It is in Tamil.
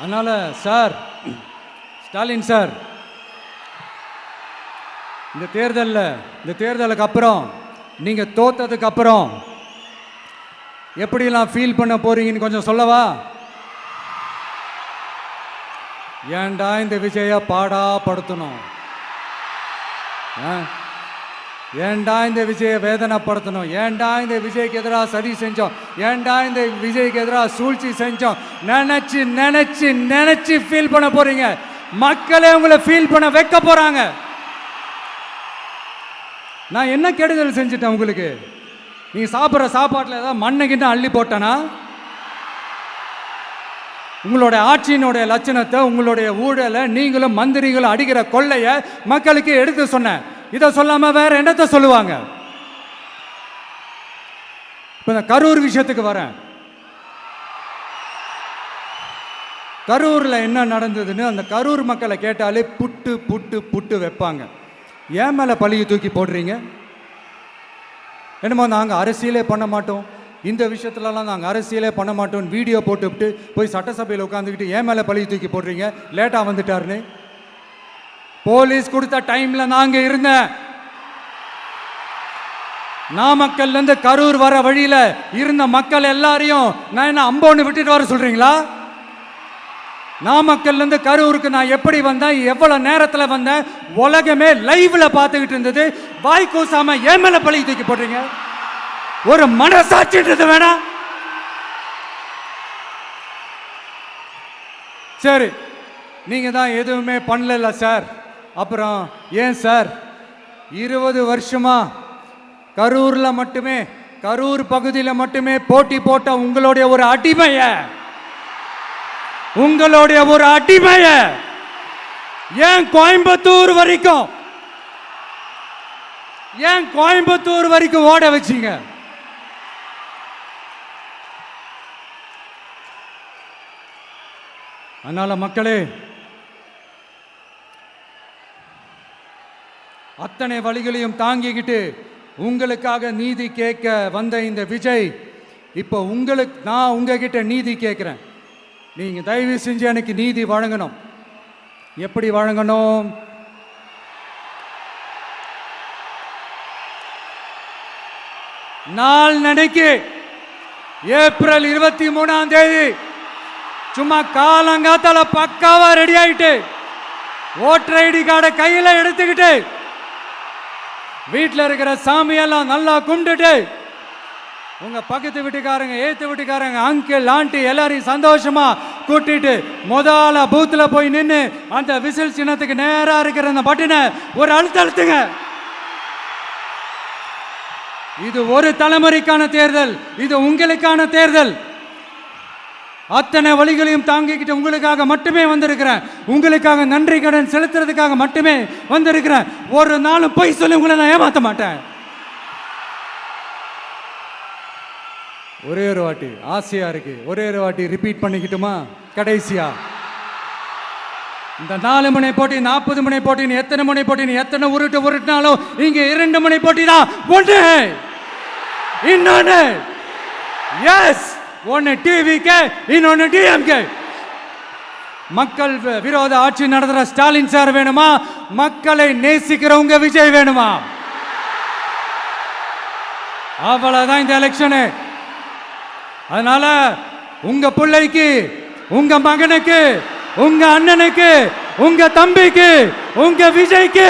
அதனால சார், ஸ்டாலின் சார், இந்த தேர்தலுக்கு அப்புறம் நீங்க தோத்ததுக்கு அப்புறம் எப்படிலாம் ஃபீல் பண்ண போறீங்கன்னு கொஞ்சம் சொல்லவா? ஏன்டா இந்த விஜய பாடா படுத்தணும்? ஏன்டா இந்த விஜயை வேதனைப்படுத்தணும்? ஏன்டா இந்த விஜய்க்கு எதிராக சதி செஞ்சோம்? ஏன்டா இந்த விஜய்க்கு எதிராக சூழ்ச்சி செஞ்சோம்? நினைச்சு நினைச்சு நினைச்சு ஃபீல் பண்ண போறீங்க. மக்களே உங்களை ஃபீல் பண்ண வைக்க போறாங்க. நான் என்ன கெடுதல் செஞ்சுட்டேன் உங்களுக்கு? நீங்க சாப்பிட்ற சாப்பாட்டில் ஏதாவது மண்ணைக்கிட்ட அள்ளி போட்டனா? உங்களுடைய ஆட்சியினுடைய லட்சணத்தை, உங்களுடைய ஊழலை, நீங்களும் மந்திரிகளும் அடிக்கிற கொள்ளைய மக்களுக்கு எடுத்து சொன்னேன். இதை சொல்லாம வேற என்னத்தை சொல்லுவாங்க? இப்ப இந்த கரூர் விஷயத்துக்கு வரேன். கரூர்ல என்ன நடந்ததுன்னு அந்த கரூர் மக்களை கேட்டாலே புட்டு புட்டு புட்டு வைப்பாங்க. ஏன் மேல பழியை தூக்கி போடுறீங்க? என்னமோ நாங்கள் அரசியலே பண்ண மாட்டோம், இந்த விஷயத்துலலாம் நாங்கள் அரசியலே பண்ண மாட்டோம் வீடியோ போட்டுவிட்டு போய் சட்டசபையில் உட்காந்துக்கிட்டு ஏன் மேலே பழியை தூக்கி போடுறீங்க? லேட்டாக வந்துட்டாருன்னு. போலீஸ் கொடுத்த டைம்ல நாங்க இருந்தேன். நாமக்கல்ல இருந்து கரூர் வர வழியில இருந்த மக்கள் எல்லாரையும் நான் என்ன அம்போன்னு விட்டுட்டு வர சொல்றீங்களா? நாமக்கல்ல இருந்து கரூருக்கு நான் எப்படி வந்தேன், எவ்வளவு நேரத்தில் வந்தேன், உலகமே லைவ்ல பார்த்துக்கிட்டு இருந்தது. வாய் கூசாம ஏன் மேல பழி தூக்கி போடுறீங்க? ஒரு மனசாட்சின்றது வேணாம்? சரி, நீங்க தான் எதுவுமே பண்ணல சார். அப்புறம் ஏன் சார் 20 வருஷமா கரூர்ல மட்டுமே, கரூர் பகுதியில் மட்டுமே போட்டி போட்ட உங்களுடைய ஒரு அடிமைய ஏன் கோயம்புத்தூர் வரைக்கும் ஓட வச்சீங்க? அதனால மக்களே, அத்தனை வழிகளையும் தாங்கிக்கிட்டு உங்களுக்காக நீதி கேட்க வந்த இந்த விஜய், இப்போ நான் உங்ககிட்ட நீதி கேட்கிறேன். நீங்க தயவு செஞ்சு எனக்கு நீதி வழங்கணும். எப்படி வழங்கணும்? நாள் நினைக்கு ஏப்ரல் 23ஆம் தேதி சும்மா காலங்காத்தால பக்காவா ரெடி ஆயிட்டு ஓட்டர் ஐடி கார்டை கையில எடுத்துக்கிட்டு வீட்டில் இருக்கிற சாமியெல்லாம் நல்லா கும்பிட்டுட்டு உங்க பக்கத்து வீட்டுக்காரங்க, ஏத்து வீட்டுக்காரங்க, அங்கிள் ஆண்டி எல்லாரையும் சந்தோஷமா கூட்டிட்டு முதல்ல பூத்துல போய் நின்று அந்த விசில் சின்னத்துக்கு நேரா இருக்கிற அந்த பட்டனை ஒரு அழுத்துங்க. இது ஒரு தலைமுறைக்கான தேர்தல், இது உங்களுக்கான தேர்தல். அத்தனை வழிகளையும் தாங்கிக்கிட்டு உங்களுக்காக மட்டுமே வந்திருக்கிறேன். உங்களுக்காக நன்றி கடன் செலுத்துறதுக்காக மட்டுமே வந்திருக்கிறேன். ஒரு நாளும் பொய் சொல்லி உங்களை நான் ஏமாத்த மாட்டேன். ஒரே ஒரு வாட்டி ஆசையா இருக்கு, ஒரே ஒரு வாட்டி ரிப்பீட் பண்ணிக்கிட்டுமா? கடைசியா இந்த 4 முனை போட்டி, 40 முனை போட்டின்னு எத்தனை முனை போட்டின்னு எத்தனை உருட்டினாலும் இங்க 2 முனை போட்டி தான். ஒன்று இன்னொன்னு எஸ், ஒன்னு டிவிகே, இன்னொன்னு டிஎம்கே. மக்கள் விரோத ஆட்சி நடத்துற ஸ்டாலின் சார் வேணுமா? மக்களை நேசிக்கிறவங்க விஜய் வேணுமா? அவ்வளவுதான் இந்த எலெக்ஷனு. அதனால உங்க பிள்ளைக்கு, உங்க மகனுக்கு, உங்க அண்ணனுக்கு, உங்க தம்பிக்கு, உங்க விஜய்க்கு